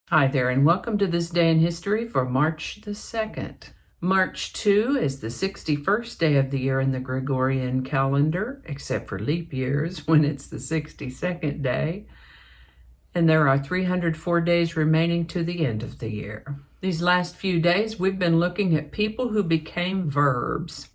Hi there, and welcome to This Day in History for March the 2nd. March 2 is the 61st day of the year in the Gregorian calendar, except for leap years when it's the 62nd day. And there are 304 days remaining to the end of the year. These last few days, we've been looking at people who became verbs.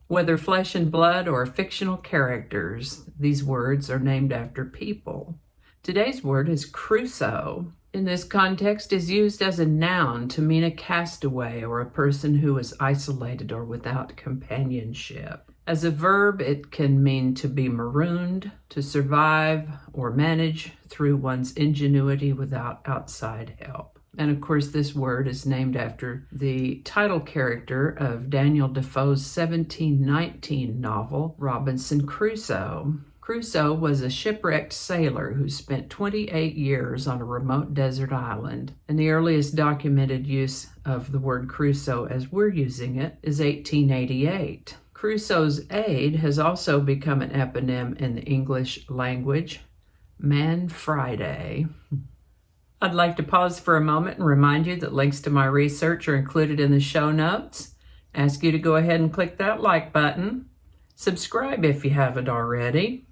Whether flesh and blood or fictional characters, these words are named after people. Today's word is Crusoe. In this context, is used as a noun to mean a castaway or a person who is isolated or without companionship. As a verb, it can mean to be marooned, to survive, or manage through one's ingenuity without outside help. And of course, this word is named after the title character of Daniel Defoe's 1719 novel, Robinson Crusoe. Crusoe was a shipwrecked sailor who spent 28 years on a remote desert island, and the earliest documented use of the word Crusoe as we're using it is 1888. Crusoe's aid has also become an eponym in the English language, Man Friday. I'd like to pause for a moment and remind you that links to my research are included in the show notes. Ask you to go ahead and click that like button. Subscribe if you haven't already.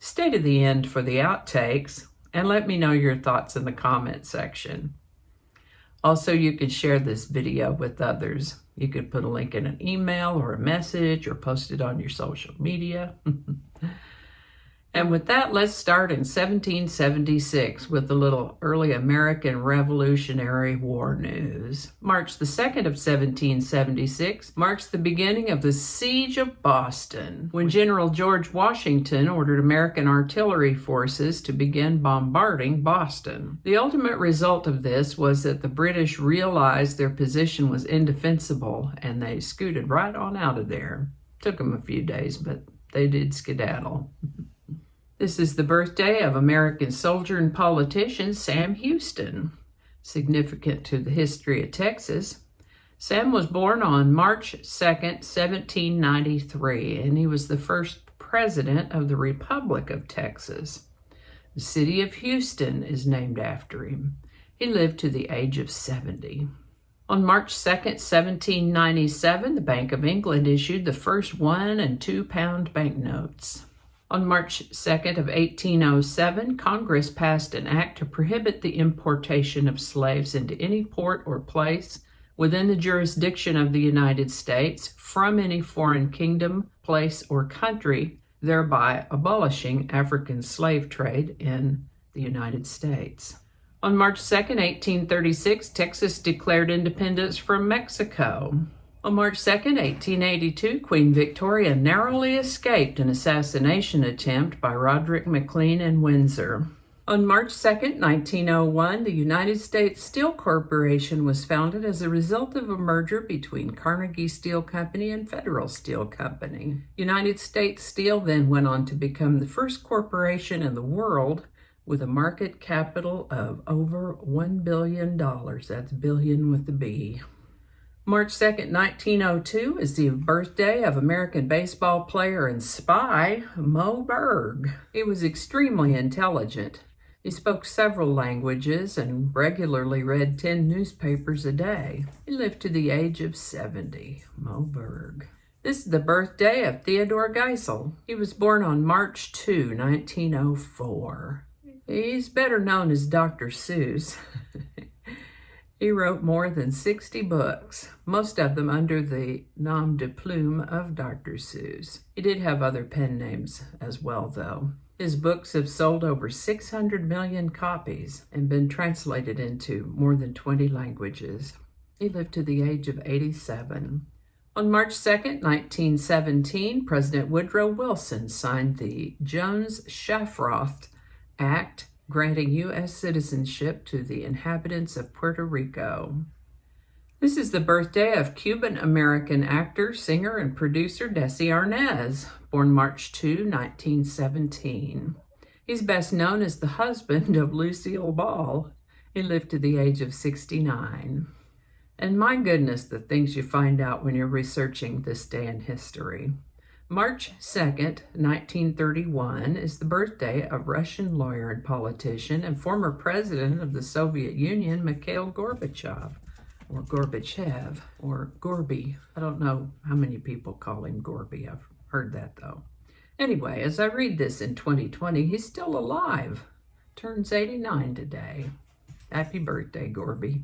Stay to the end for the outtakes, and let me know your thoughts in the comment section. Also, you could share this video with others. You could put a link in an email or a message or post it on your social media. And with that, let's start in 1776 with a little early American Revolutionary War news. March the 2nd of 1776 marks the beginning of the Siege of Boston, when General George Washington ordered American artillery forces to begin bombarding Boston. The ultimate result of this was that the British realized their position was indefensible, and they scooted right on out of there. Took them a few days, but they did skedaddle. This is the birthday of American soldier and politician Sam Houston, significant to the history of Texas. Sam was born on March 2nd, 1793, and he was the first president of the Republic of Texas. The city of Houston is named after him. He lived to the age of 70. On March 2nd, 1797, the Bank of England issued the first 1 and 2 pound banknotes. On March 2nd of 1807, Congress passed an act to prohibit the importation of slaves into any port or place within the jurisdiction of the United States from any foreign kingdom, place, or country, thereby abolishing African slave trade in the United States. On March 2nd, 1836, Texas declared independence from Mexico. On March 2nd, 1882, Queen Victoria narrowly escaped an assassination attempt by Roderick McLean in Windsor. On March 2nd, 1901, the United States Steel Corporation was founded as a result of a merger between Carnegie Steel Company and Federal Steel Company. United States Steel then went on to become the first corporation in the world with a market capital of over $1 billion. That's billion with a B. March 2nd, 1902 is the birthday of American baseball player and spy, Moe Berg. He was extremely intelligent. He spoke several languages and regularly read 10 newspapers a day. He lived to the age of 70, Moe Berg. This is the birthday of Theodore Geisel. He was born on March 2, 1904. He's better known as Dr. Seuss. He wrote more than 60 books, most of them under the nom de plume of Dr. Seuss. He did have other pen names as well, though. His books have sold over 600 million copies and been translated into more than 20 languages. He lived to the age of 87. On March 2nd, 1917, President Woodrow Wilson signed the Jones-Shafroth Act, granting U.S. citizenship to the inhabitants of Puerto Rico. This is the birthday of Cuban-American actor, singer, and producer Desi Arnaz, born March 2, 1917. He's best known as the husband of Lucille Ball. He lived to the age of 69. And my goodness, the things you find out when you're researching this day in history. March 2nd, 1931 is the birthday of Russian lawyer and politician and former president of the Soviet Union, Mikhail Gorbachev, or Gorbachev, or Gorby. I don't know how many people call him Gorby. I've heard that though. Anyway, as I read this in 2020, he's still alive. Turns 89 today. Happy birthday, Gorby.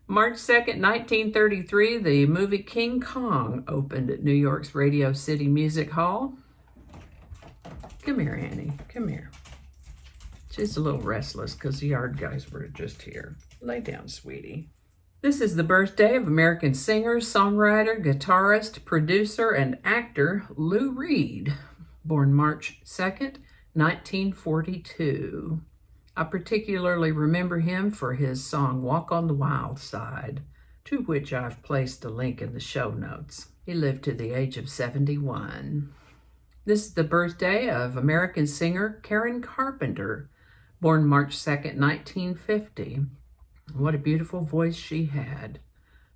March 2nd, 1933, the movie King Kong opened at New York's Radio City Music Hall. Come here, Annie. Come here. She's a little restless because the yard guys were just here. Lay down, sweetie. This is the birthday of American singer, songwriter, guitarist, producer, and actor Lou Reed, born March 2nd, 1942. I particularly remember him for his song Walk on the Wild Side, to which I've placed a link in the show notes. He lived to the age of 71. This is the birthday of American singer Karen Carpenter, born March 2nd, 1950. What a beautiful voice she had.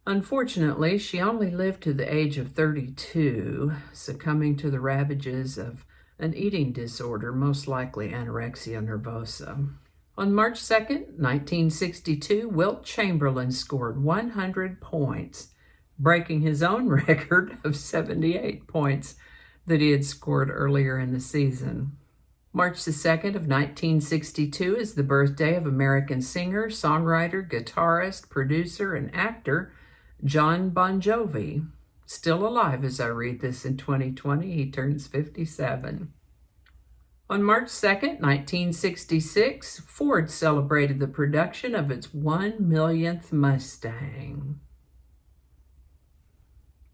Unfortunately, she only lived to the age of 32, succumbing to the ravages of an eating disorder, most likely anorexia nervosa. On March 2nd, 1962, Wilt Chamberlain scored 100 points, breaking his own record of 78 points that he had scored earlier in the season. March the 2nd of 1962 is the birthday of American singer, songwriter, guitarist, producer, and actor Jon Bonjovi. Still alive as I read this in 2020, he turns 57. On March 2nd, 1966, Ford celebrated the production of its 1 millionth Mustang.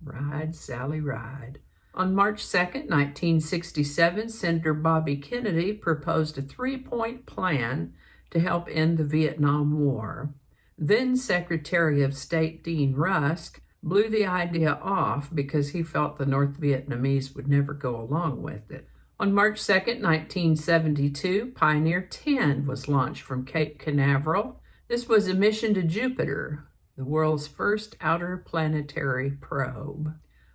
Ride, Sally, ride. On March 2nd, 1967, Senator Bobby Kennedy proposed a 3-point plan to help end the Vietnam War. Then Secretary of State Dean Rusk blew the idea off because he felt the North Vietnamese would never go along with it. On March 2nd, 1972, Pioneer 10 was launched from Cape Canaveral. This was a mission to Jupiter, the world's first outer planetary probe.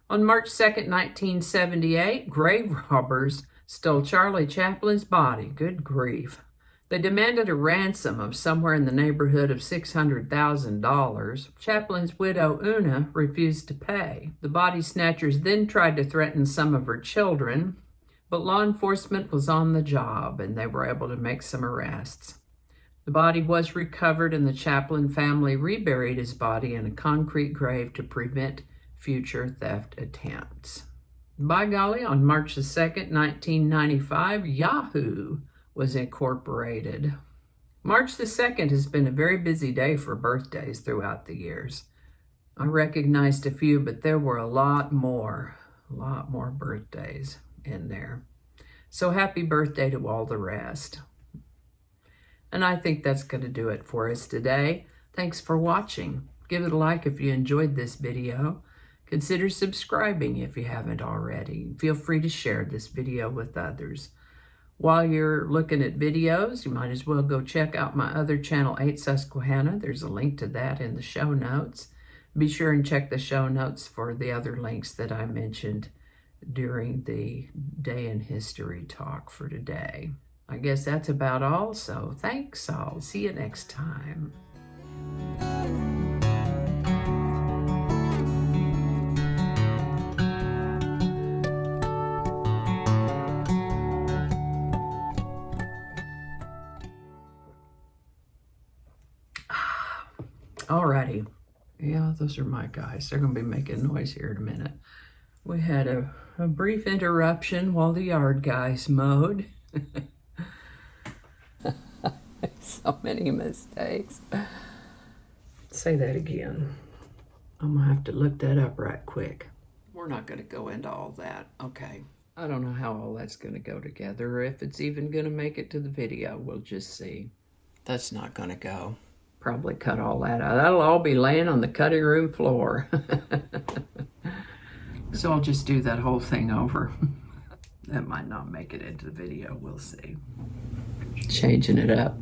On March 2nd, 1978, grave robbers stole Charlie Chaplin's body. Good grief. They demanded a ransom of somewhere in the neighborhood of $600,000. Chaplin's widow, Una, refused to pay. The body snatchers then tried to threaten some of her children, but law enforcement was on the job and they were able to make some arrests. The body was recovered and the Chaplin family reburied his body in a concrete grave to prevent future theft attempts. By golly, on March the 2nd, 1995, Yahoo was incorporated. March the 2nd has been a very busy day for birthdays throughout the years. I recognized a few, but there were a lot more birthdays in there. So happy birthday to all the rest. And I think that's going to do it for us today. Thanks for watching. Give it a like if you enjoyed this video. Consider subscribing if you haven't already. Feel free to share this video with others. While you're looking at videos, you might as well go check out my other channel, 8 Susquehanna. There's a link to that in the show notes. Be sure and check the show notes for the other links that I mentioned during the Day in History talk for today. I guess that's about all, so thanks. I'll see you next time. Alrighty. Yeah, those are my guys. They're going to be making noise here in a minute. We had a brief interruption while the yard guys mowed. So many mistakes. Say that again. I'm going to have to look that up right quick. We're not going to go into all that. Okay. I don't know how all that's going to go together, or if it's even going to make it to the video. We'll just see. That's not going to go. Probably cut all that out. That'll all be laying on the cutting room floor. So I'll just do that whole thing over. That might not make it into the video. We'll see. Changing it up.